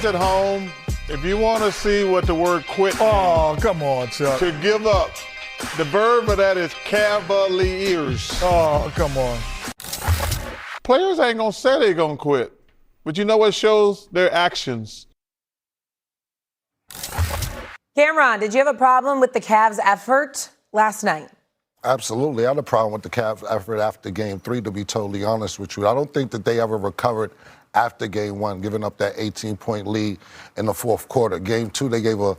players at home, if you want to see what the word quit means, Oh, come on, Chuck. to give up, the verb of that is cavaliers. Oh, come on. Players ain't going to say they're going to quit, but you know what shows? Their actions. Cameron, did you have a problem with the Cavs' effort last night? Absolutely. I had a problem with the Cavs' effort after Game 3, to be totally honest with you. I don't think that they ever recovered after Game 1, giving up that 18-point lead in the fourth quarter. Game 2, they gave a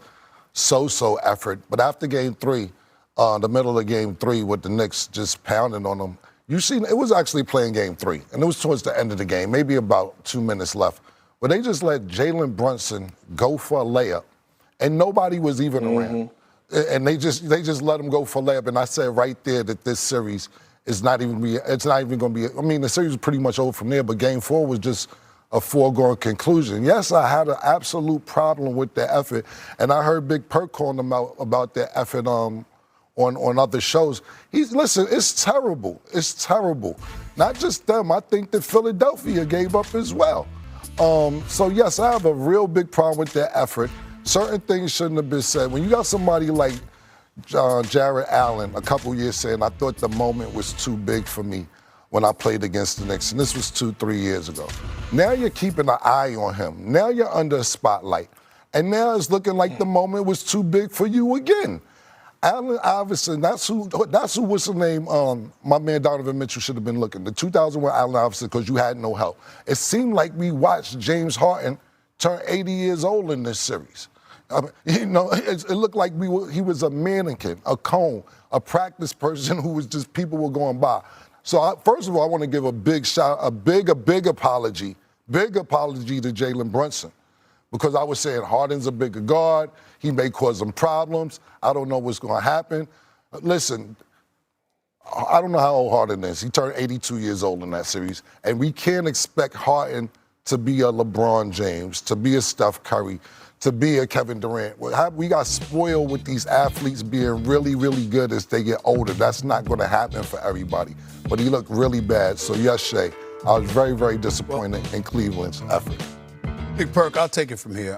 so-so effort. But after Game 3, the middle of Game 3 with the Knicks just pounding on them, you see, it was actually playing Game 3, and it was towards the end of the game, maybe about 2 minutes left, where they just let Jalen Brunson go for a layup, and nobody was even around. And they just let him go for a layup. And I said right there that this series is not even going to be. I mean, the series is pretty much over from there. But Game 4 was just a foregone conclusion. Yes, I had an absolute problem with their effort, and I heard Big Perk calling them out about their effort on other shows. Listen, it's terrible. It's terrible. Not just them. I think that Philadelphia gave up as well. So yes, I have a real big problem with their effort. Certain things shouldn't have been said. When you got somebody like Jared Allen a couple years saying, I thought the moment was too big for me when I played against the Knicks, and this was 2-3 years ago. Now you're keeping an eye on him. Now you're under a spotlight. And now it's looking like the moment was too big for you again. Allen Iverson, that's who what's the name, my man Donovan Mitchell should have been looking. The 2001 Allen Iverson, because you had no help. It seemed like we watched James Harden turn 80 years old in this series. You know, it looked like he was a mannequin, a cone, a practice person who was just people were going by. So first of all, I want to give a big apology to Jalen Brunson, because I was saying Harden's a bigger guard. He may cause them problems. I don't know what's going to happen. Listen, I don't know how old Harden is. He turned 82 years old in that series, and we can't expect Harden to be a LeBron James, to be a Steph Curry, to be a Kevin Durant. We got spoiled with these athletes being really, really good as they get older. That's not going to happen for everybody. But he looked really bad. So yes, Shay, I was very, very disappointed in Cleveland's effort. Big Perk, I'll take it from here.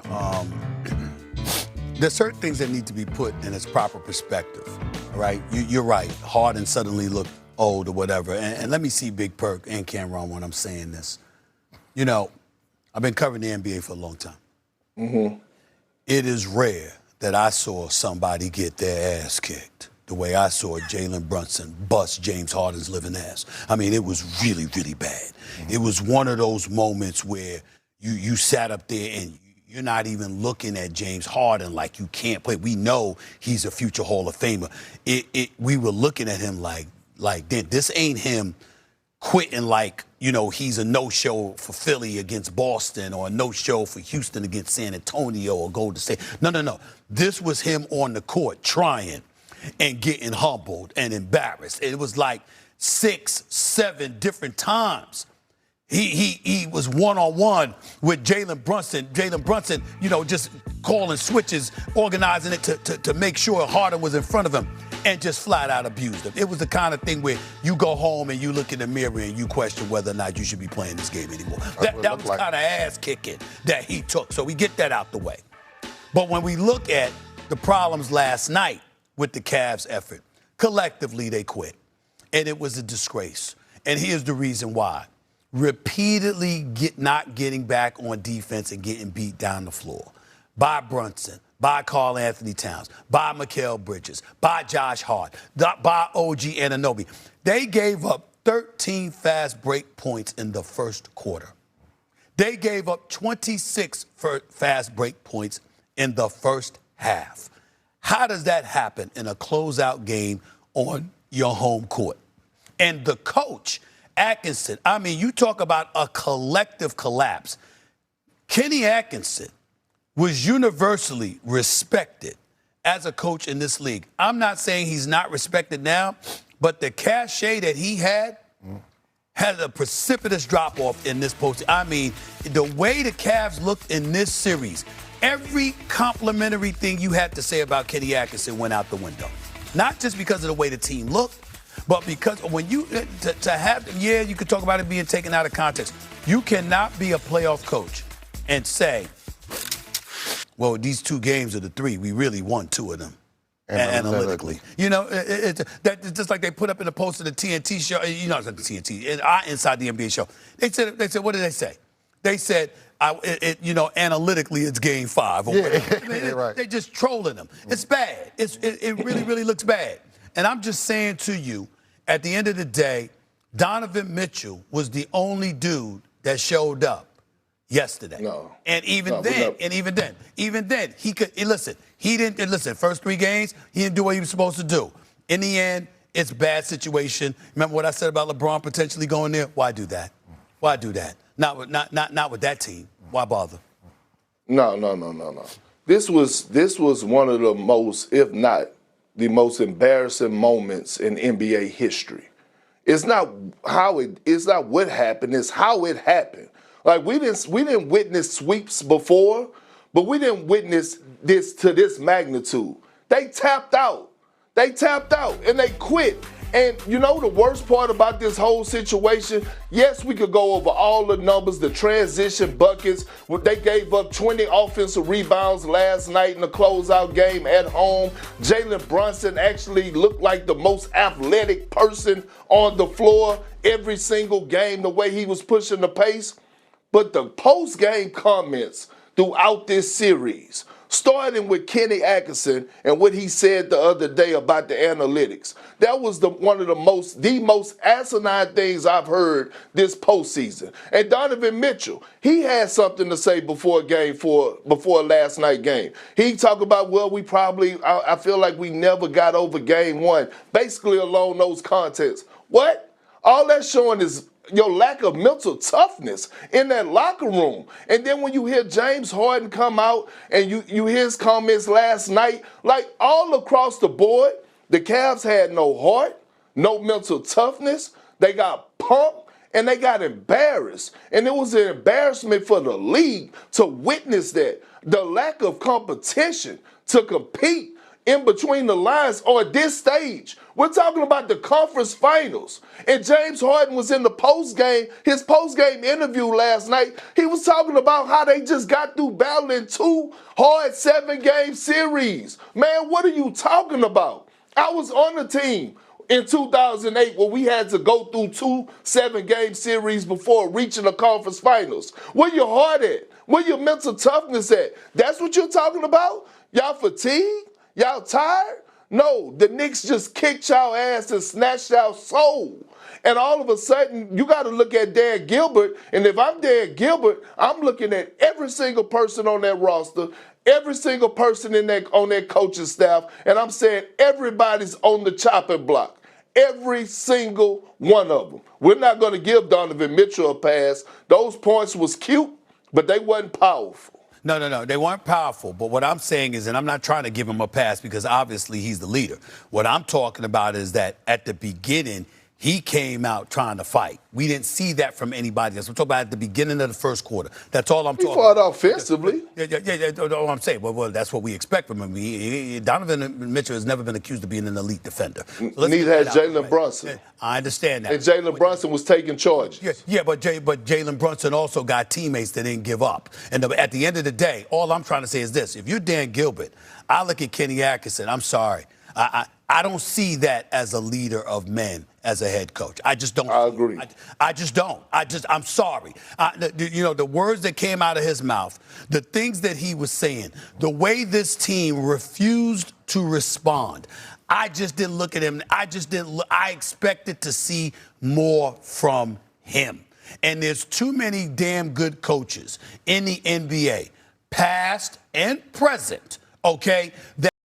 There's certain things that need to be put in its proper perspective, all right? You're right. Harden suddenly looked old or whatever. And let me see Big Perk and Cameron when I'm saying this. You know, I've been covering the NBA for a long time. Mm-hmm. It is rare that I saw somebody get their ass kicked the way I saw Jalen Brunson bust James Harden's living ass. I mean, it was really, really bad. Mm-hmm. It was one of those moments where you sat up there and you're not even looking at James Harden like you can't play. We know he's a future Hall of Famer. We were looking at him like this ain't him quitting like, you know, he's a no-show for Philly against Boston or a no-show for Houston against San Antonio or Golden State. No. This was him on the court trying and getting humbled and embarrassed. It was like 6, 7 different times. He was one-on-one with Jalen Brunson. Jalen Brunson, you know, just calling switches, organizing it to make sure Harden was in front of him, and just flat out abused him. It was the kind of thing where you go home and you look in the mirror and you question whether or not you should be playing this game anymore. That was kind of ass-kicking that he took. So we get that out the way. But when we look at the problems last night with the Cavs' effort, collectively they quit. And it was a disgrace. And here's the reason why. Repeatedly not getting back on defense and getting beat down the floor by Brunson, by Karl Anthony Towns, by Mikal Bridges, by Josh Hart, by OG Anunoby. They gave up 13 fast break points in the first quarter. They gave up 26 fast break points in the first half. How does that happen in a closeout game on your home court? And the coach, Atkinson, I mean, you talk about a collective collapse. Kenny Atkinson was universally respected as a coach in this league. I'm not saying he's not respected now, but the cachet that he had a precipitous drop-off in this post. I mean, the way the Cavs looked in this series, every complimentary thing you had to say about Kenny Atkinson went out the window. Not just because of the way the team looked, but because when you, you could talk about it being taken out of context. You cannot be a playoff coach and say, well, these 2 games are the 3. We really won 2 of them. Analytically. That's just like they put up in the post of the TNT show. It's not the TNT, Inside the NBA show. They said, what did they say? They said, analytically, it's game 5. Or Right. They're just trolling them. It's bad. It really, really looks bad. And I'm just saying to you, at the end of the day, Donovan Mitchell was the only dude that showed up yesterday. Even then, he could listen. He didn't listen. First 3 games, he didn't do what he was supposed to do. In the end, it's a bad situation. Remember what I said about LeBron potentially going there? Why do that? Why do that? Not with that team. Why bother? No. This was one of the most, if not the most embarrassing moments in NBA history. It's not what happened, it's how it happened. Like we didn't witness sweeps before, but we didn't witness this to this magnitude. They tapped out and they quit. And you know the worst part about this whole situation? Yes, we could go over all the numbers, the transition buckets. They gave up 20 offensive rebounds last night in the closeout game at home. Jalen Brunson actually looked like the most athletic person on the floor every single game, the way he was pushing the pace. But the post-game comments throughout this series, starting with Kenny Atkinson and what he said the other day about the analytics. That was one of the most asinine things I've heard this postseason. And Donovan Mitchell, he had something to say before last night's game. He talked about, well, I feel like we never got over game 1, basically along those contexts. What? All that's showing is your lack of mental toughness in that locker room. And then when you hear James Harden come out and you hear his comments last night, like all across the board, the Cavs had no heart, no mental toughness. They got pumped and they got embarrassed. And it was an embarrassment for the league to witness that. The lack of competition to compete in between the lines or at this stage. We're talking about the conference finals. And James Harden was in his post-game interview last night. He was talking about how they just got through battling 2 hard 7-game series. Man, what are you talking about? I was on the team in 2008 where we had to go through 2 7-game series before reaching the conference finals. Where your heart at? Where your mental toughness at? That's what you're talking about? Y'all fatigued? Y'all tired? No, the Knicks just kicked y'all ass and snatched y'all soul. And all of a sudden, you got to look at Dan Gilbert. And if I'm Dan Gilbert, I'm looking at every single person on that roster, every single person on that coaching staff, and I'm saying everybody's on the chopping block. Every single one of them. We're not going to give Donovan Mitchell a pass. Those points was cute, but they wasn't powerful. No. They weren't powerful. But what I'm saying is, and I'm not trying to give him a pass because obviously he's the leader. What I'm talking about is that at the beginning, he came out trying to fight. We didn't see that from anybody else. We're talking about at the beginning of the first quarter. That's all I'm talking about. He fought offensively. Yeah. All I'm saying. Well, that's what we expect from him. Donovan Mitchell has never been accused of being an elite defender. So neither has Jalen Brunson. I understand that. And Jalen Brunson was taking charges. Yeah, but Jalen Brunson also got teammates that didn't give up. And at the end of the day, all I'm trying to say is this. If you're Dan Gilbert, I look at Kenny Atkinson. I'm sorry. I don't see that as a leader of men as a head coach. I just don't. I agree. I just don't. I'm sorry. The words that came out of his mouth, the things that he was saying, the way this team refused to respond. I just didn't look at him. I expected to see more from him. And there's too many damn good coaches in the NBA, past and present, okay,